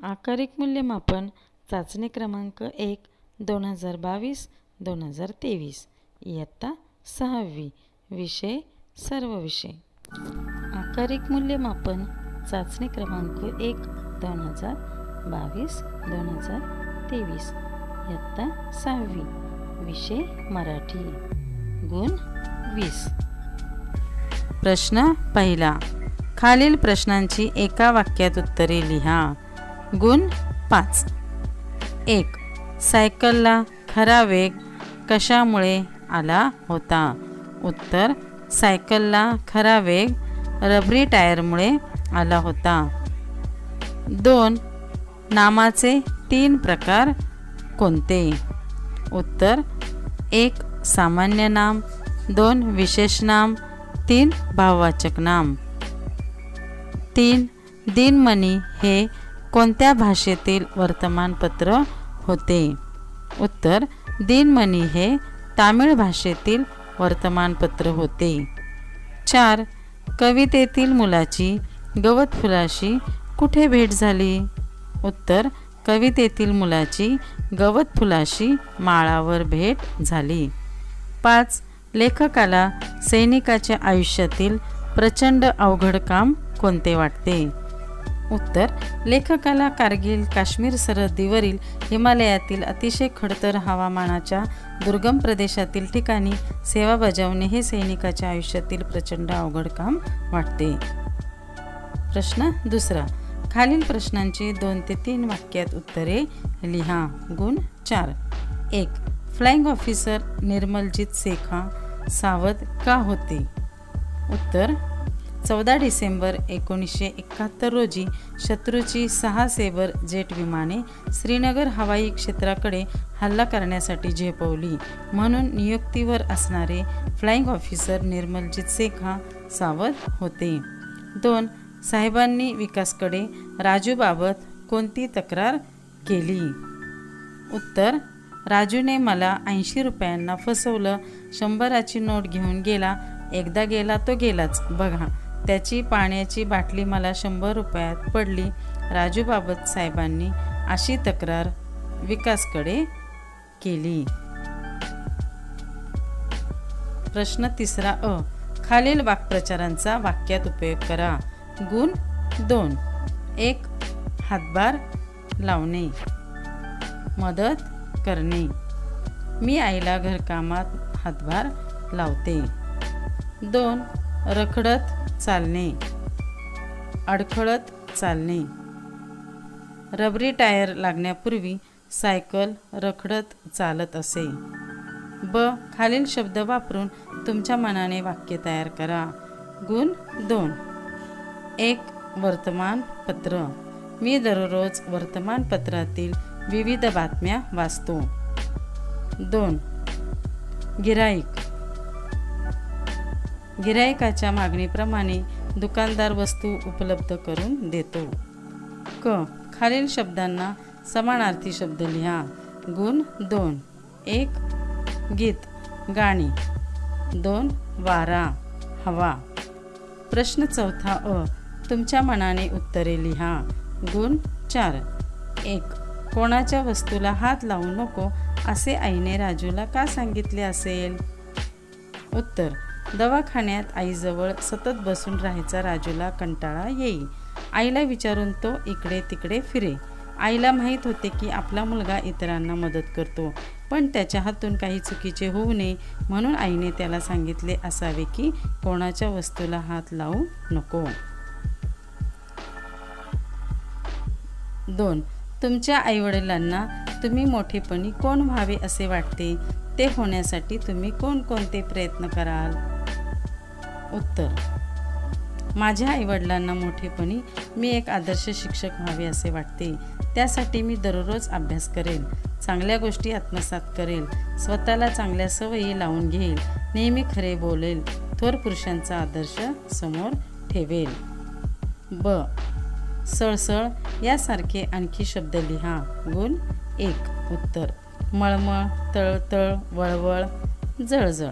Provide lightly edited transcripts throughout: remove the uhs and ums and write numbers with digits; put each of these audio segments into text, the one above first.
आकारिक मूल्यमापन चाचणी क्रमांक 1 2022-2023 इयत्ता 6वी विषय सर्व विषय। आकारिक मूल्यमापन चाचणी क्रमांक 1 2022-2023 इयत्ता 6वी विषय मराठी। गुण 20। प्रश्न पहिला, खालील प्रश्नांची एका वाक्यात उत्तरे लिहा। गुण 5। 1. सायकलला खरा वेग कशामुळे आला होता? उत्तर, सायकलला खरा वेग रबरी टायरमुळे आला होता। 2. नामाचे 3 प्रकार कोणते? उत्तर, 1. सामान्य नाम, 2. विशेष नाम, 3. भाववाचक नाम। 3. दिनमणी हे कोणत्या भाषेतील वर्तमानपत्र होते? उत्तर, दिनमणी हे तामिळ भाषेतील वर्तमानपत्र होते। 4. कवितेतील मुलाची गवत फुलाशी कुठे भेट झाली? उत्तर, कवितेतील मुलाची गवत फुलाशी माळावर भेट झाली। 5. लेखकाला सैनिकाच्या आयुष्यातील प्रचंड अवघड काम कोणते वाटते? उत्तर, लेखकाला कारगिल काश्मीर सरहद्दीवरील हिमालयातील अतिशय खडतर हवामानाच्या दुर्गम प्रदेशातील ठिकाणी सेवा बजावणे हे सैनिकाच्या आयुष्यातील प्रचंड अवघड काम वाटते। प्रश्न दुसरा, खालील प्रश्नांची 2 ते 3 वाक्यात उत्तरे लिहा। गुण 4। 1. फ्लाइंग ऑफिसर निर्मलजीत शेखा सावध का होते? उत्तर, 14 डिसेंबर 1971 रोजी शत्रूची 6 सेबर जेट विमाने श्रीनगर हवाई क्षेत्राकडे हल्ला करण्यासाठी झेपवली, म्हणून नियुक्तीवर असणारे फ्लाइंग ऑफिसर निर्मलजीत शेखा सावध होते। 2. साहेबांनी विकासकडे राजूबाबत कोणती तक्रार केली? उत्तर, राजूने मला 80 रुपयांना फसवलं, 100ची नोट घेऊन गेला, एकदा गेला तो गेलाच बघा, त्याची पाण्याची बाटली मला 100 रुपयात पडली। राजूबाबत साहेबांनी अशी तक्रार विकासकडे केली। प्रश्न तिसरा अ, खालील वाक्प्रचारांचा वाक्यात उपयोग करा। गुण 2। 1. हातभार लावणे, मदत करणे, मी आईला घरकामात हातभार लावते। 2. रखडत चालणे, अडखळत चालणे, रबरी टायर लागण्यापूर्वी सायकल रखडत चालत असे। ब. खालील शब्द वापरून तुमच्या मनाने वाक्य तयार करा। गुण 2। 1. वर्तमानपत्र, मी दररोज वर्तमानपत्रातील विविध बातम्या वाचतो। 2. गिऱ्हाईक, गिऱ्हाईकाच्या मागणीप्रमाणे दुकानदार वस्तू उपलब्ध करून देतो। क. खालील शब्दांना समानार्थी शब्द लिहा। गुण 2। 1. गीत, गाणे, 2. वारा, हवा। प्रश्न चौथा अ, तुमच्या मनाने उत्तरे लिहा। गुण 4। 1. कोणाच्या वस्तूला हात लावू नको असे आईने राजूला का सांगितले असेल? उत्तर, दवाखान्यात आईजवळ सतत बसून राहायचा राजूला कंटाळा येई। आईला विचारून तो इकडे तिकडे फिरे। आईला माहीत होते की आपला मुलगा इतरांना मदत करतो, पण त्याच्या हातून काही चुकीचे होऊ नये म्हणून आईने त्याला सांगितले असावे की कोणाच्या वस्तूला हात लावू नको। 2. तुमच्या आईवडिलांना तुम्ही मोठेपणी कोण व्हावे असे वाटते? ते होण्यासाठी तुम्ही कोणकोणते प्रयत्न कराल? उत्तर, माझ्या आईवडिलांना मोठेपणी मी एक आदर्श शिक्षक व्हावे असे वाटते। त्यासाठी मी दररोज अभ्यास करेल, चांगल्या गोष्टी आत्मसात करेल, स्वतःला चांगल्या सवयी लावून घेईल, नेहमी खरे बोलेल, थोर पुरुषांचा आदर्श समोर ठेवेल। ब. सळसळ यासारखे आणखी शब्द लिहा। गुण 1. उत्तर, मळमळ, तळतळ, वळवळ, जळजळ।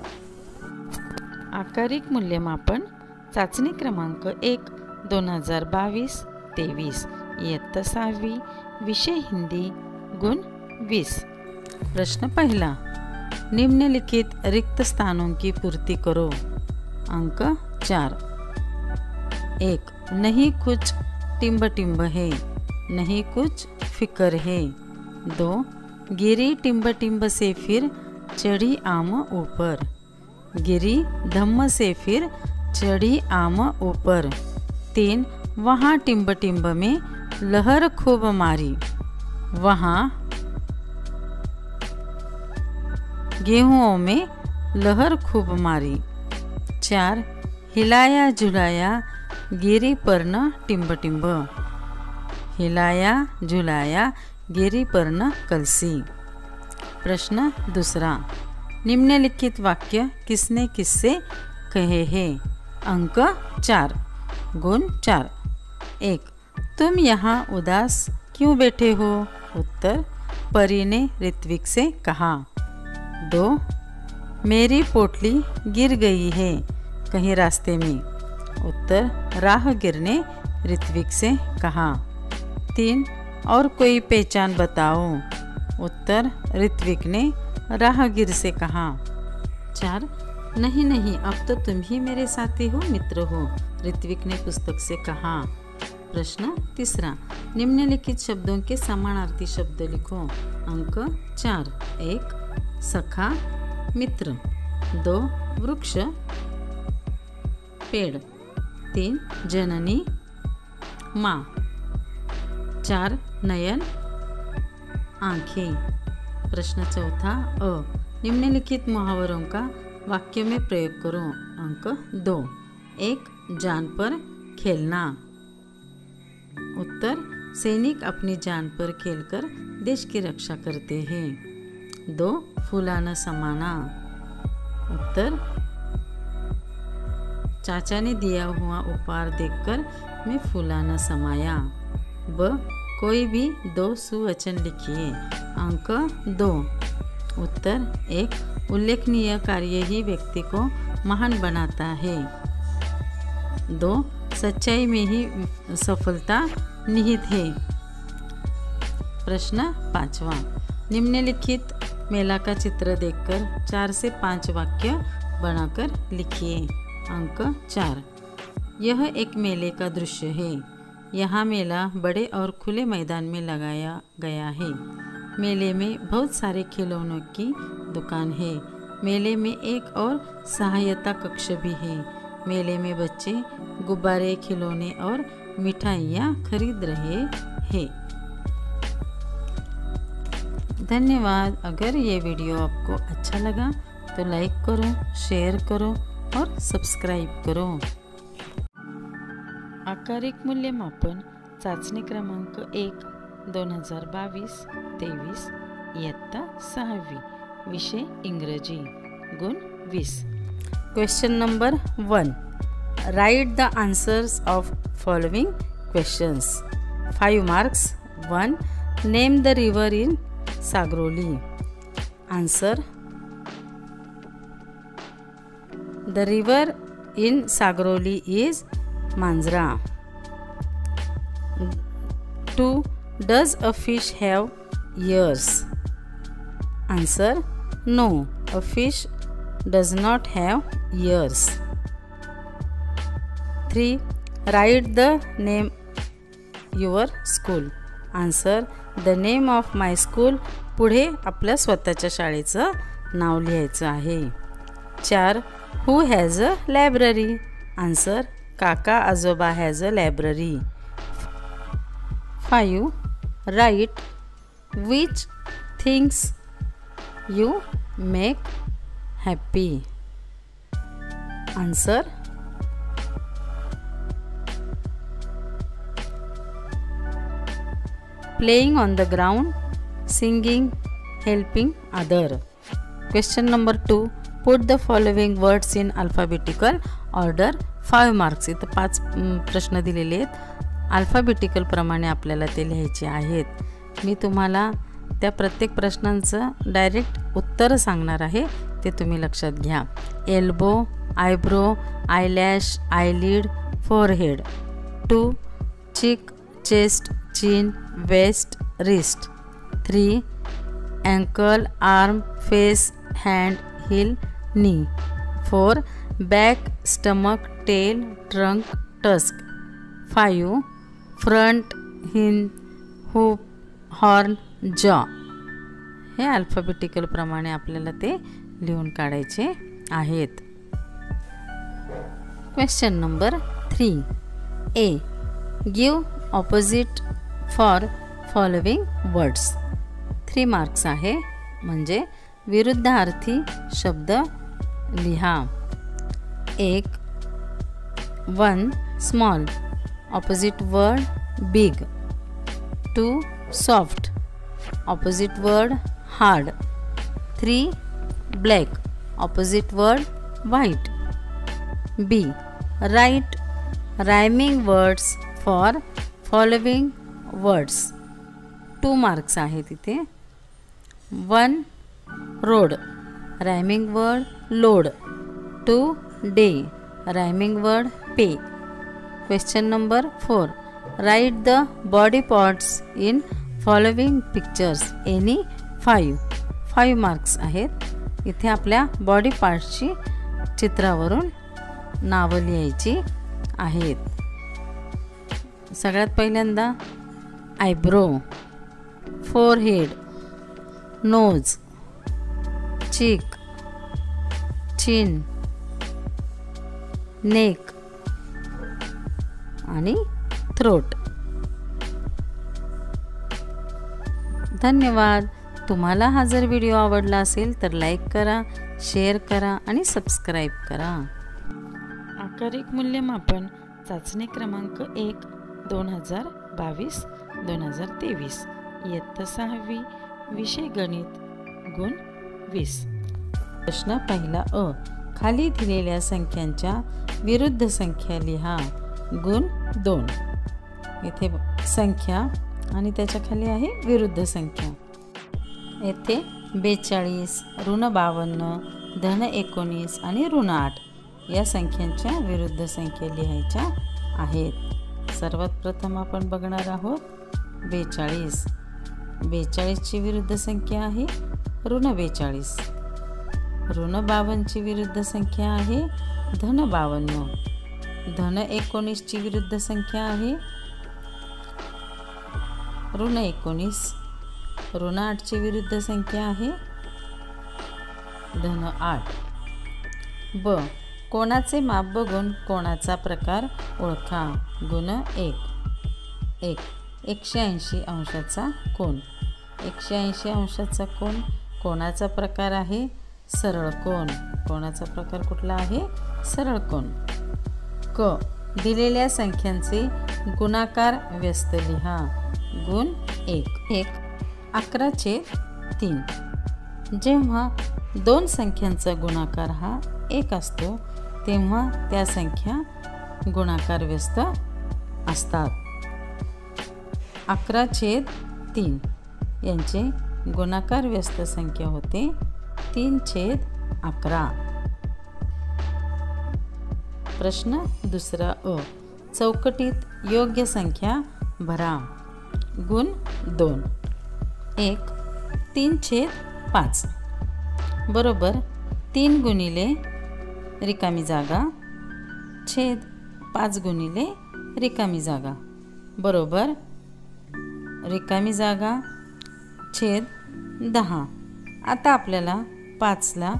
आकारिक मूल्यमापन चाचणी क्रमांक 1 2022-23 इयत्ता 6वी विषय हिंदी गुण 20। प्रश्न पहला, निम्नलिखित रिक्त स्थानों की पूर्ति करो। अंक 4। 1, नहीं कुछ टिम्ब टिम्ब है, नहीं कुछ फिकर है। 2, गिरी टिम्ब टिम्ब से फिर चढ़ी आम ऊपर, गिरी धम्म से फिर चढ़ी आम ऊपर। 3, वहाँ टिम्ब टिम्ब में लहर खूब मारी, वहाँ गेहूँओं में लहर खूब मारी। 4, हिलाया झुलाया गिरी पर न टिम्ब टिम्ब, हिलाया झुलाया गिरी पर न कलसी। प्रश्न दूसरा, निम्नलिखित वाक्य किसने किससे कहे हैं। अंक 4। गुण 4। 1, तुम यहाँ उदास क्यों बैठे हो। उत्तर, परी ने ऋत्विक से कहा। 2, मेरी पोटली गिर गई है कहीं रास्ते में। उत्तर, राहगीर ने ऋत्विक से कहा। 3, और कोई पहचान बताओ। उत्तर, ऋत्विक ने राहगीर से कहा। 4, नहीं नहीं, अब तो तुम ही मेरे साथी हो, मित्र हो, ऋत्विक ने पुस्तक से कहा। प्रश्न तीसरा, निम्नलिखित शब्दों के समानार्थी शब्द लिखो। अंक 4। 1, सखा मित्र। 2, वृक्ष पेड़। 3, जननी माँ। 4, नयन आँखें। प्रश्न चौथा अ, निम्नलिखित मुहावरों का वाक्य में प्रयोग करो। अंक 2। 1, जान पर खेलना। उत्तर, सैनिक अपनी जान पर खेलकर देश की रक्षा करते हैं। 2, फूलाना समाना। उत्तर, चाचा ने दिया हुआ उपहार देखकर मैं फूलाना समाया। ब, कोई भी 2 सुवचन लिखिए। अंक 2। उत्तर, 1, उल्लेखनीय कार्य ही व्यक्ति को महान बनाता है। 2, सच्चाई में ही सफलता निहित है। प्रश्न 5वां, निम्नलिखित मेला का चित्र देखकर 4 से 5 वाक्य बनाकर लिखिए। अंक 4, यह एक मेले का दृश्य है। यहाँ मेला बड़े और खुले मैदान में लगाया गया है। मेले में बहुत सारे खिलौनों की दुकान है। मेले में एक और सहायता कक्ष भी है। मेले में बच्चे गुब्बारे, खिलौने और मिठाइयाँ खरीद रहे हैं। धन्यवाद। अगर ये वीडियो आपको अच्छा लगा तो लाइक करो, शेयर करो और सब्सक्राइब करो। आकारिक मूल्यमापन चाचणी क्रमांक 1 2022-23 इयत्ता 6वी, विषय इंग्रजी, गुण 20। Question number 1, right the answers of following questions. 5 marks. 1, name the river in Sagroli. Answer, the river in Sagroli is Manjra. 2, does a fish have ears? Answer, no, a fish does not have ears. 3, write the name your school. Answer, the name of my school. पुढे आपल्या स्वतःच्या शाळेचं नाव लिहायचं आहे. 4, who has a library? Answer, काका आजोबा has a library. 5, write which things you make happy. Answer, playing on the ground, singing, helping other. Question number 2, put the following words in alphabetical order. 5 marks. इथं 5 प्रश्न दिलेले आहेत. Alphabetical प्रमाणे आपल्याला ते लिहायचे आहेत. मी तुम्हाला त्या प्रत्येक प्रश्नांचं डायरेक्ट उत्तर सांगणार आहे, ते तुम्ही लक्षात घ्या. Elbow, eyebrow, eyelash, eyelid, forehead. 2, cheek, chest, chin, waist, wrist. 3. Ankle, arm, face, hand, heel, knee. 4. Back, stomach, tail, trunk, tusk. 5. Front, hind, hoof, horn, jaw. हे अल्फाबेटिकल प्रमाणे आपल्याला ते लिहून काढायचे आहेत. Question number 3. A. Give opposite for following words. 3 marks आहे, म्हणजे विरुद्धार्थी शब्द लिहा. 1. 1. Small. Opposite word big. 2. Soft. Opposite word hard. 3. Black. Opposite word white. B. Write rhyming words for following words. 2 marks आहे तिथे. 1. Road. Rhyming word load. 2. Day. Rhyming word pay. Question number 4. Write the body parts in following pictures. Any 5. 5 marks आहेत. इथे आपल्या body पार्ट्सची चित्रावरून नावं लिहायची आहेत. सगळ्यात पहिल्यांदा आयब्रो, फोरहेड, नोज, चीक, चिन, नेक आणि थ्रोट. धन्यवाद. तुम्हाला हा जर व्हिडिओ आवडला असेल तर लाईक करा, शेअर करा आणि सबस्क्राईब करा. आकारिक मूल्यमापन चाचणी क्रमांक 1 2022-2023 इयत्ता 6वी विषय गणित गुण 20. प्रश्न पहिला अ. खाली दिलेल्या संख्यांच्या विरुद्ध संख्या लिहा. गुण 2. इथे संख्या आणि त्याच्या खाली आहे विरुद्ध संख्या. येथे 42, ऋण 52, धन 19 आणि ऋण 8 या संख्यांच्या विरुद्ध संख्या लिहायच्या आहेत. सर्वात प्रथम आपण बघणार आहोत 42. 42 ची विरुद्ध संख्या आहे ऋण 42. ऋण 52 ची विरुद्ध संख्या आहे धन 52. धन 19 ची विरुद्ध संख्या आहे ऋण 19. ऋण 8 ची विरुद्ध संख्या आहे धन 8. ब. कोणाचे माप बघून कोणाचा प्रकार ओळखा. गुण 1. 180 अंशाचा कोन. 180 अंशाचा कोन कोणाचा प्रकार आहे सरळ कोन. कोणाचा प्रकार कुठला आहे सरळ कोन. क. दिलेल्या संख्यांचे गुणाकार व्यस्त लिहा. गुण 1. 11/3. जेव्हा 2 संख्यांचा गुणाकार हा 1 असतो तेव्हा त्या संख्या गुणाकार व्यस्त असतात. 11/3 यांचे गुणाकार व्यस्त संख्या होते 3/11. प्रश्न दुसरा अ. चौकटीत योग्य संख्या भरा. गुण 2. 1. 3/5 बरोबर 3 गुणिले रिकामी जागा छेद 5 गुणिले रिकामी जागा बरोबर रिकामी जागा छेद 10. आता आपल्याला 5ला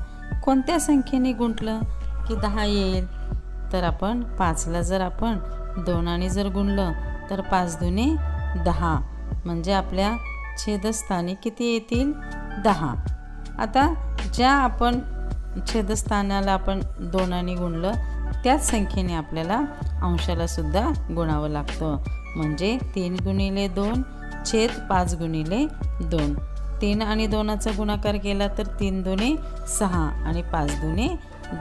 कोणत्या संख्येने गुंतलं की 10 येईल. तर आपण 5ला जर आपण 2 आणि जर गुणलं तर 5 दुने 10 म्हणजे आपल्या छेदस्थानी किती येतील 10. आता ज्या आपण छेदस्थानाला आपण 2 आणि गुणलं त्याच संख्येने आपल्याला अंशाला सुद्धा गुणावं लागतं. म्हणजे 3 गुणिले 2 छेद 5 गुणिले 2. 3 आणि 2चा गुणाकार केला तर 3 दुने 6 आणि 5 दुने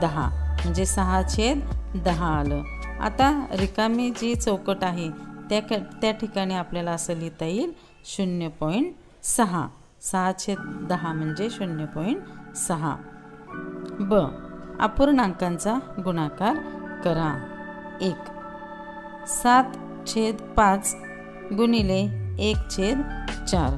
10 म्हणजे 6/10 आलं. आता रिकामी जी चौकट आहे त्या ठिकाणी आपल्याला असं लिहिता येईल 0.6. 6/10 म्हणजे 0.6. ब. अपूर्णांकांचा गुणाकार करा. 1. 7/5 गुणिले 1/5 4.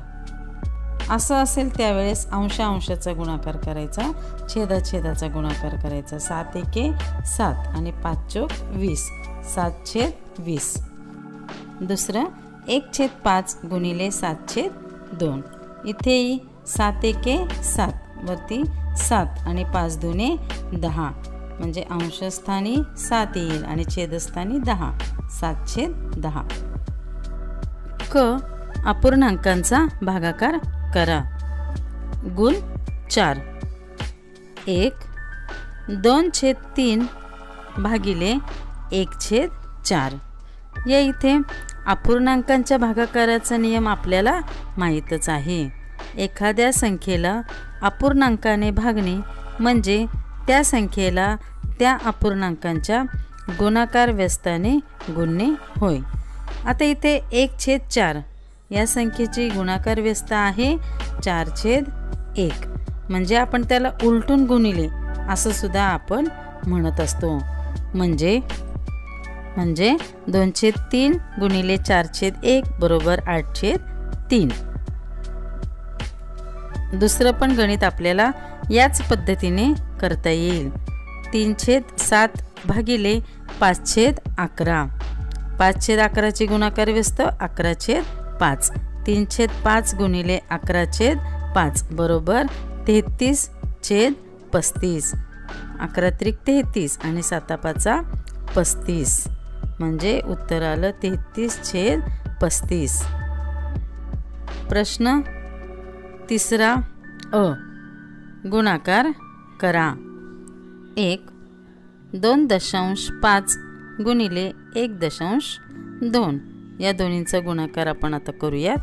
असं असेल त्यावेळेस अंशाचा गुणाकार करायचा, छेदाचा गुणाकार करायचा. 7 एके 7 आणि 5 चोक 20, 7/20. दुसरं 1/5 गुणिले 7/2. इथेही 7 एके 7 वरती 7 आणि 5 दुने 10, म्हणजे अंशस्थानी 7 येईल आणि छेदस्थानी 10, 7/10. क अपूर्णांकांचा भागाकार करा. गुण 4. 1 2/3 भागिले 1/4. या इथे अपूर्णांकांच्या भागाकाराचा नियम आपल्याला माहीतच आहे. एखाद्या संख्येला अपूर्णांकाने भागणे म्हणजे त्या संख्येला त्या अपूर्णांकांच्या गुणाकार व्यस्ताने गुणणे होय. आता इथे 1/4 या संख्येची गुणाकार व्यस्त आहे 4/1, म्हणजे आपण त्याला उलटून गुणिले असं सुद्धा आपण म्हणत असतो. म्हणजे 2/3 गुणिले 4/1 बरोबर 8/3. दुसरं पण गणित आपल्याला याच पद्धतीने करता येईल. 3/7 भागिले 5/11. 5/11ची गुणाकार व्यस्त 11/5. 3/5 गुणिले 11/5 बरोबर 33/35. 11×3 आणि 7×5 35, म्हणजे उत्तर आलं 33/35. प्रश्न तिसरा अ. गुणाकार करा. 1 2.5 गुणिले 1.2. या दोन्हींचा गुणाकार आपण आता करूयात.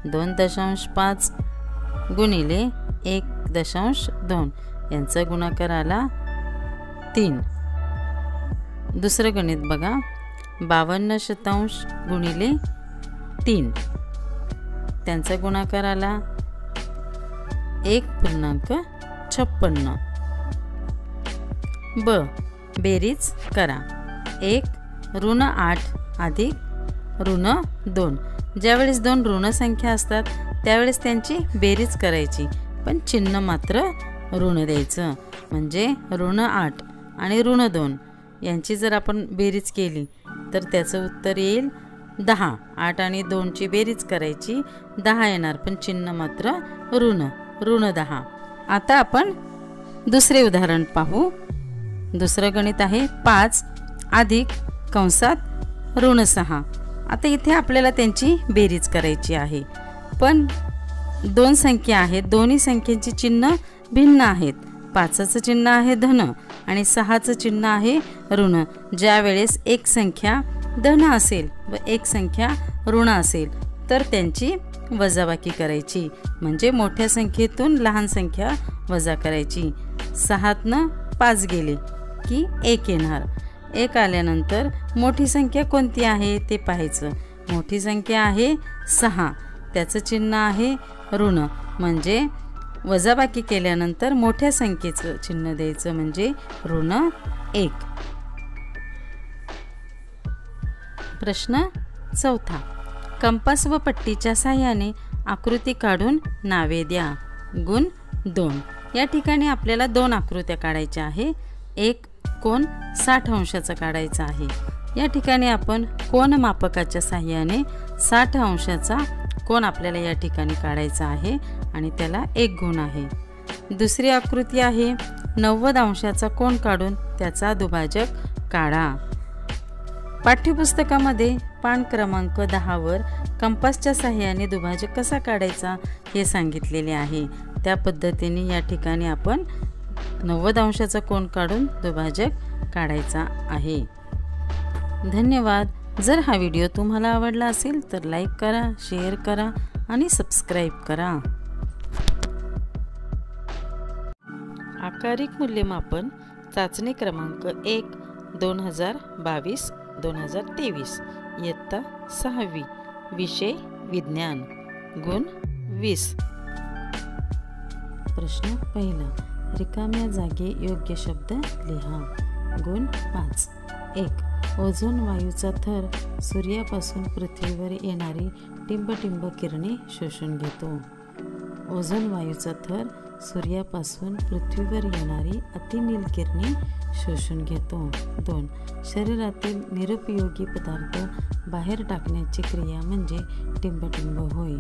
2.5 गुणिले 1.2 यांचा गुणाकार आला 3. दुसरं गणित बघा. 52 गुणिले 3 त्यांचा गुणाकार आला 1.56. ब. बेरीज करा. 1 -8 अधिक -2. ज्यावेळेस दोन ऋण संख्या असतात त्यावेळेस त्यांची बेरीज करायची, पण चिन्ह मात्र ऋण द्यायचं. म्हणजे -8 आणि -2 यांची जर आपण बेरीज केली तर त्याचं उत्तर येईल 10. 8 आणि 2ची बेरीज करायची 10 येणार, पण चिन्ह मात्र ऋण 10. आता आपण दुसरे उदाहरण पाहू. दुसरं गणित आहे 5 अधिक -6. आता इथे आपल्याला त्यांची बेरीज करायची आहे, पण दोन संख्या आहेत. दोन्ही संख्येची चिन्ह भिन्न आहेत. 5चं चिन्ह आहे धन आणि 6चं चिन्ह आहे ऋण. ज्यावेळेस एक संख्या धन असेल व एक संख्या ऋण असेल तर त्यांची वजाबाकी करायची, म्हणजे मोठ्या संख्येतून लहान संख्या वजा करायची. 6तनं 5 गेले की 1 येणार. 1 आल्यानंतर मोठी संख्या कोणती आहे ते पाहायचं. मोठी संख्या आहे 6, त्याचं चिन्ह आहे ऋण, म्हणजे वजाबाकी केल्यानंतर मोठ्या संख्येचं चिन्ह द्यायचं, म्हणजे -1. प्रश्न चौथा. कंपास व पट्टीच्या साहाय्याने आकृती काढून नावे द्या. गुण 2. या ठिकाणी आपल्याला 2 आकृत्या काढायच्या आहे. एक कोन 60 अंशाचा काढायचा आहे. या ठिकाणी आपण कोन मापकाच्या साहाय्याने 60 अंशाचा कोन आपल्याला या ठिकाणी काढायचा आहे आणि त्याला 1 गुण आहे. दुसरी आकृती आहे 90 अंशाचा कोन काढून त्याचा दुभाजक काढा. पाठ्यपुस्तकामध्ये पान क्रमांक 10 वर कंपासच्या साहाय्याने दुभाजक कसा काढायचा हे सांगितलेले आहे. त्या पद्धतीने या ठिकाणी आपण 90 अंशाचा कोन काढून दुभाजक काढायचा आहे. धन्यवाद. जर हा व्हिडिओ तुम्हाला आवडला असेल तर लाईक करा, शेअर करा आणि सबस्क्राईब करा. आकारिक मूल्यमापन चाचणी क्रमांक 1 2022-2023 इयत्ता 6वी. विषय विज्ञान. गुण 20. प्रश्न पहिला. रिकाम्या जागी योग्य शब्द लिहा. गुण 5. 1. ओझोन वायूचा थर सूर्यापासून पृथ्वीवर येणारी टिंबटिंब किरणे शोषून घेतो. ओझोन वायूचा थर सूर्यापासून पृथ्वीवर येणारी अतिनील किरणे शोषून घेतो. 2. शरीरातील निरुपयोगी पदार्थ बाहेर टाकण्याची क्रिया म्हणजे टिंबटिंब होय.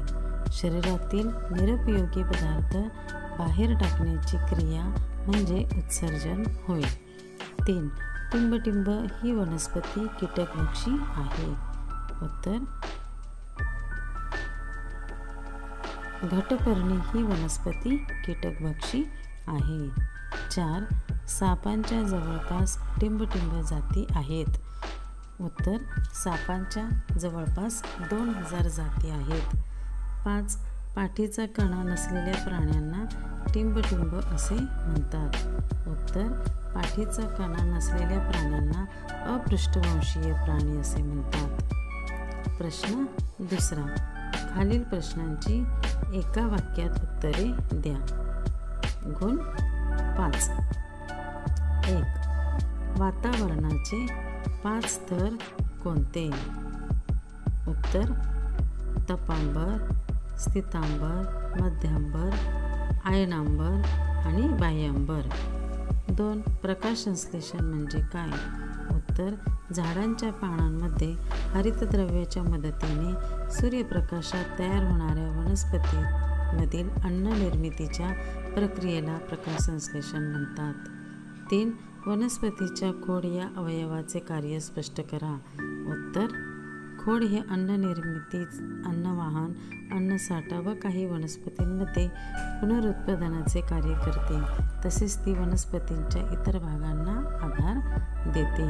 शरीरातील निरुपयोगी पदार्थ बाहेर टाकण्याची क्रिया म्हणजे उत्सर्जन होय. 3. टिंबटिंब ही वनस्पती कीटकभक्षी आहे. उत्तर घटपर्णी ही वनस्पती कीटकभक्षी आहे. 4. सापांच्या जवळपास टिंबटिंब जाती आहेत. उत्तर सापांच्या जवळपास 2000 जाती आहेत. 5. पाठीचा कणा नसलेल्या प्राण्यांना टिंबटिंब असे म्हणतात. उत्तर पाठीचा कणा नसलेल्या प्राण्यांना अपृष्ठवंशीय प्राणी असे म्हणतात. प्रश्न दुसरा. खालील प्रश्नांची एका वाक्यात उत्तरे द्या. गुण 5. 1. वातावरणाचे 5 स्तर कोणते? उत्तर तपांबर, स्थितांबर, मध्यांबर, आयनांबर आणि बाह्यांबर. 2. प्रकाशसंश्लेषण म्हणजे काय? उत्तर झाडांच्या पानांमध्ये हरितद्रव्याच्या मदतीने सूर्यप्रकाशात तयार होणाऱ्या वनस्पतीमधील अन्न निर्मितीच्या प्रक्रियेला प्रकाशसंश्लेषण म्हणतात. 3. वनस्पतीच्या खोड या अवयवाचे कार्य स्पष्ट करा. उत्तर खोड हे अन्न निर्मिती, अन्नवाहन, अन्नसाठा व काही वनस्पतींमध्ये पुनरुत्पादनाचे कार्य करते. तसेच ती वनस्पतींच्या इतर भागांना आधार देते.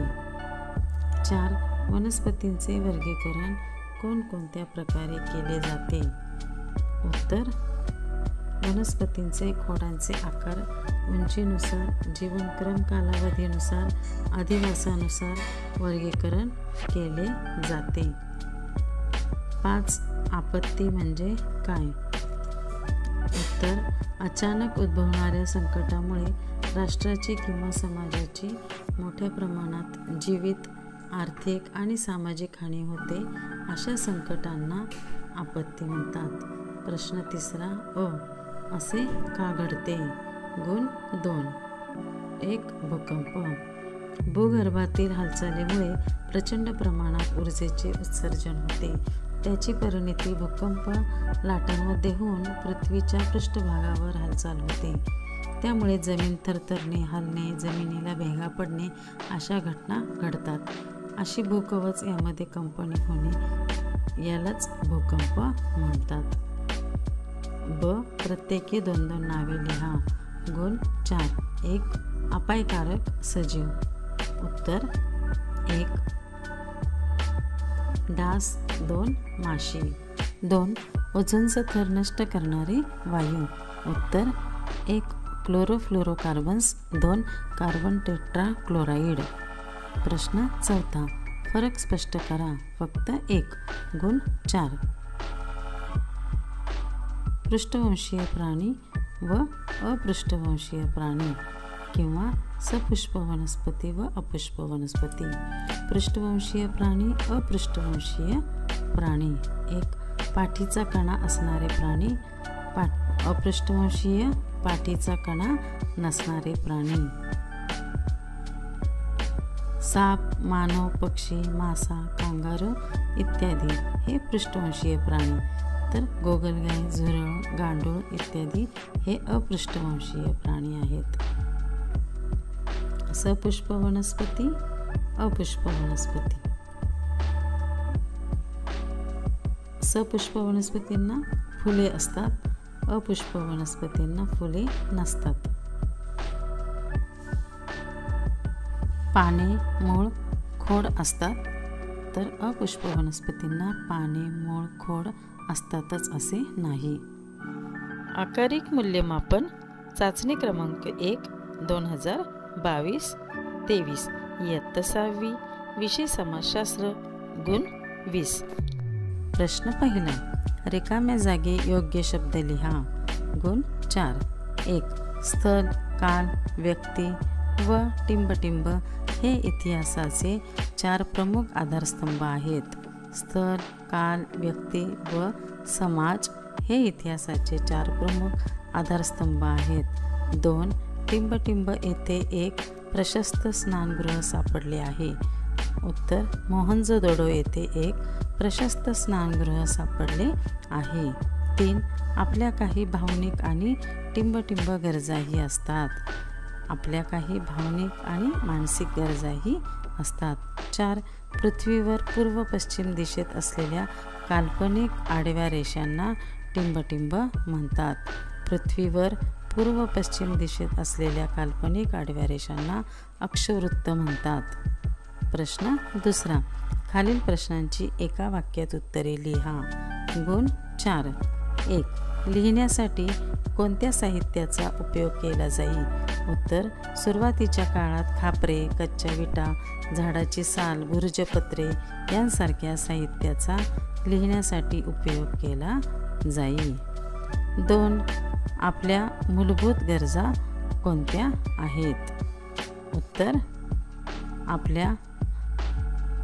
4. वनस्पतींचे वर्गीकरण कोणकोणत्या प्रकारे केले जाते? उत्तर वनस्पतींचे खोडांचे आकार, उंचीनुसार, जीवनक्रम, कालावधीनुसार, अधिवासानुसार वर्गीकरण केले जाते. 5. आपत्ती म्हणजे काय? उत्तर अचानक उद्भवणाऱ्या संकटामुळे राष्ट्राची किंवा समाजाची मोठ्या प्रमाणात जीवित, आर्थिक आणि सामाजिक हानी होते. अशा संकटांना आपत्ती म्हणतात. प्रश्न तिसरा. असे का घडते? गुण 2. 1. भूकंप. भूगर्भातील हालचालीमुळे प्रचंड प्रमाणात ऊर्जेचे उत्सर्जन होते. त्याची परिणती भूकंप लाटांमध्ये होऊन पृथ्वीच्या पृष्ठभागावर हालचाल होते. त्यामुळे जमीन थरथरणे, हलणे, जमिनीला भेगा पडणे अशा घटना घडतात. अशी भूकवच यामध्ये कंपनी होणे यालाच भूकंप म्हणतात. प्रत्येकी 2-2 नावे लिहा. गुण 4. 1. अपायकारक सजीव. उत्तर 1. डास. 2. माशी. 2. ओझोनचा थर नष्ट करणारे वायू. उत्तर 1. क्लोरोफ्लोरोकार्बन्स. 2. Carbon tetrachloride. प्रश्न चौथा. फरक स्पष्ट करा. फक्त 1. गुण 4. पृष्ठवंशीय प्राणी व अपृष्ठवंशीय प्राणी किंवा सपुष्प वनस्पती व अपुष्प वनस्पती. पृष्ठवंशीय प्राणी, अपृष्ठवंशीय प्राणी. 1. पाठीचा कणा असणारे प्राणी. अपृष्ठवंशीय पाठीचा कणा नसणारे प्राणी. साप, मानव, पक्षी, मासा, कांगारू इत्यादी हे पृष्ठवंशीय प्राणी. तर गोगलगाय, झुरळ, गांडूळ इत्यादी हे अपृष्ठवंशीय प्राणी आहेत. सपुष्प वनस्पती, अपुष्प वनस्पती. सपुष्प वनस्पतींना फुले असतात, अपुष्प वनस्पतींना फुले नसतात. पाने, मूळ, खोड असतात, तर अपुष्प वनस्पतींना पाने, मूळ, खोड असतातच असे नाही. आकारिक मूल्यमापन चाचणी क्रमांक 1 2022-23 इयत्ता 6वी विषय समाजशास्त्र. गुण 20. प्रश्न पहिला. रिकाम्या जागी योग्य शब्द लिहा. गुण 4. 1. स्थल, काल, व्यक्ती, व टिंबटिंब हे इतिहासाचे 4 प्रमुख आधारस्तंभ आहेत. स्थळ, काल, व्यक्ती व समाज हे इतिहासाचे 4 प्रमुख आधारस्तंभ आहेत. 2. टिंबटिंब येथे एक प्रशस्त स्नानगृह सापडले आहे. उत्तर: मोहनजोदडो येथे एक प्रशस्त स्नानगृह सापडले आहे. 3. आपल्या काही भावनिक आणि टिंबटिंब गरजाही असतात. आपल्या काही भावनिक आणि मानसिक गरजाही असतात. 4. पृथ्वीवर पूर्व पश्चिम दिशेत असलेल्या काल्पनिक आडव्या रेषांना टिंबटिंब म्हणतात. पृथ्वीवर पूर्व पश्चिम दिशेत असलेल्या काल्पनिक आडव्या रेषांना अक्षवृत्त म्हणतात. प्रश्न दुसरा. खालील प्रश्नांची एका वाक्यात उत्तरे लिहा. गुण 4. 1. लिहिण्यासाठी कोणत्या साहित्याचा उपयोग केला जाईल? उत्तर: सुरुवातीच्या काळात खापरे, कच्च्या विटा, झाडाची साल, भुर्जपत्रे यांसारख्या साहित्याचा लिहिण्यासाठी उपयोग केला जाईल. 2. आपल्या मूलभूत गरजा कोणत्या आहेत? उत्तर: आपल्या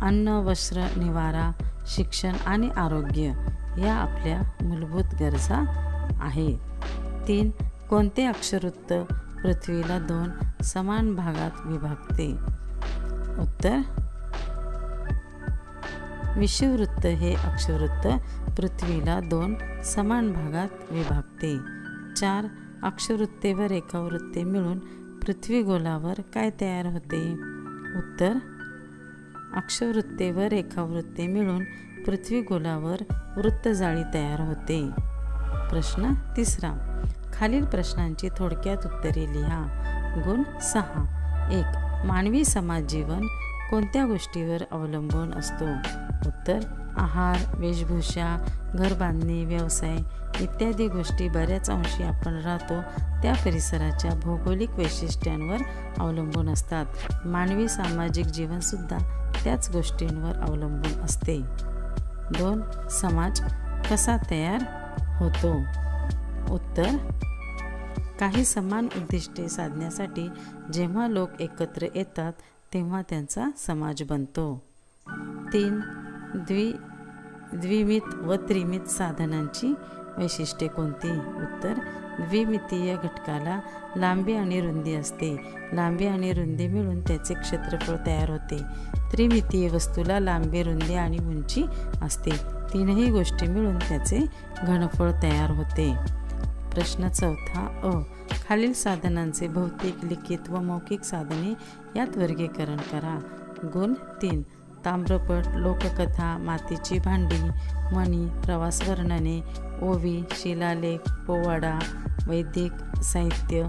अन्न, वस्त्र, निवारा, शिक्षण आणि आरोग्य या आपल्या मूलभूत गरजा आहेत. 3. कोणते अक्षरवृत्त पृथ्वीला 2 समान भागात विभागते? उत्तर: विषुववृत्त हे अक्षवृत्त पृथ्वीला 2 समान भागात विभागते. 4. अक्षवृत्ते व रेखावृत्ते मिळून पृथ्वी गोलावर काय तयार होते? उत्तर: अक्षवृत्ते व रेखावृत्ते मिळून पृथ्वी गोलावर वृत्तजाळी तयार होते. प्रश्न तिसरा. खालील प्रश्नांची थोडक्यात उत्तरे लिहा. गुण 6. 1. मानवी समाज जीवन कोणत्या गोष्टीवर अवलंबून असतो? उत्तर: आहार, वेशभूषा, घरबांधणी, व्यवसाय इत्यादी गोष्टी बऱ्याच अंशी आपण राहतो त्या परिसराच्या भौगोलिक वैशिष्ट्यांवर अवलंबून असतात. मानवी सामाजिक जीवनसुद्धा त्याच गोष्टींवर अवलंबून असते. 2. समाज कसा तयार होतो? उत्तर: काही समान उद्दिष्टे साधण्यासाठी जेव्हा लोक एकत्र येतात तेव्हा त्यांचा समाज बनतो. 3. द्विमित व त्रिमित साधनांची वैशिष्ट्ये कोणती? उत्तर: द्विमितीय घटकाला लांबी आणि रुंदी असते. लांबी आणि रुंदी मिळून त्याचे क्षेत्रफळ तयार होते. त्रिमितीय वस्तूला लांबी, रुंदी आणि उंची असते. तीनही गोष्टी मिळून त्याचे घनफळ तयार होते. प्रश्न चौथा. अ. खालील साधनांचे भौतिक, लिखित व मौखिक साधने यात वर्गीकरण करा. गुण 3. ताम्रपट, लोककथा, मातीची भांडी, मणी, प्रवास वर्णने, ओवी, शिलालेख, पोवाडा, वैदिक साहित्य,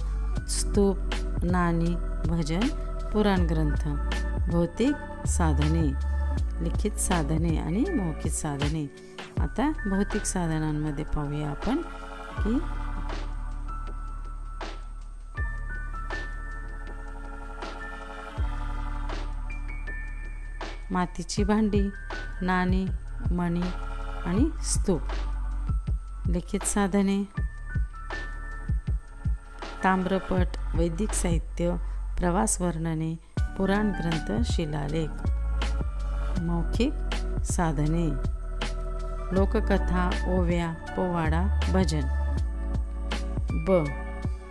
स्तूप, नाणी, भजन, पुराण ग्रंथ. भौतिक साधने, लिखित साधने आणि मौखिक साधने. आता भौतिक साधनांमध्ये पाहूया आपण की मातीची भांडी, नाणी, मणी आणि स्तूप. लिखित साधने ताम्रपट, वैदिक साहित्य, प्रवास वर्णने, पुराण ग्रंथ, शिलालेख. मौखिक साधने लोककथा, ओव्या, पोवाडा, भजन. ब.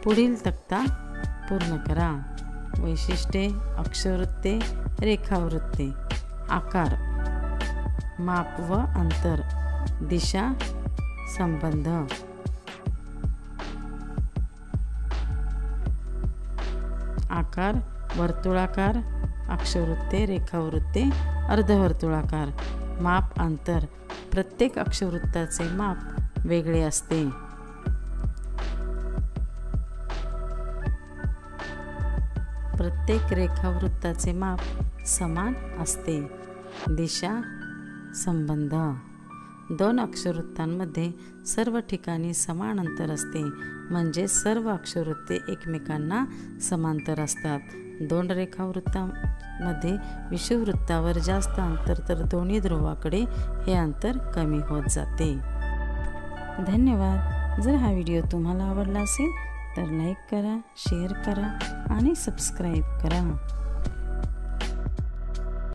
पुढील तक्ता पूर्ण करा. वैशिष्ट्ये, अक्षरवृत्ते, रेखावृत्ते, आकार, माप व अंतर, दिशा, संबंध. आकार वर्तुळाकार, अक्षवृत्ते, रेखावृत्ते, अर्धवर्तुळाकार. माप, अंतर. प्रत्येक अक्षवृत्ताचे माप वेगळे असते. प्रत्येक रेखावृत्ताचे माप समान असते. दिशा, संबंध. 2 अक्षवृत्तांमध्ये सर्व ठिकाणी समान अंतर असते, म्हणजे सर्व अक्षवृत्ते एकमेकांना समांतर असतात. 2 रेखावृत्तांमध्ये विषुववृत्तावर जास्त अंतर तर दोन्ही ध्रुवाकडे हे अंतर कमी होत जाते. धन्यवाद. जर हा व्हिडिओ तुम्हाला आवडला असेल तर लाईक करा, शेअर करा आणि सबस्क्राईब करा.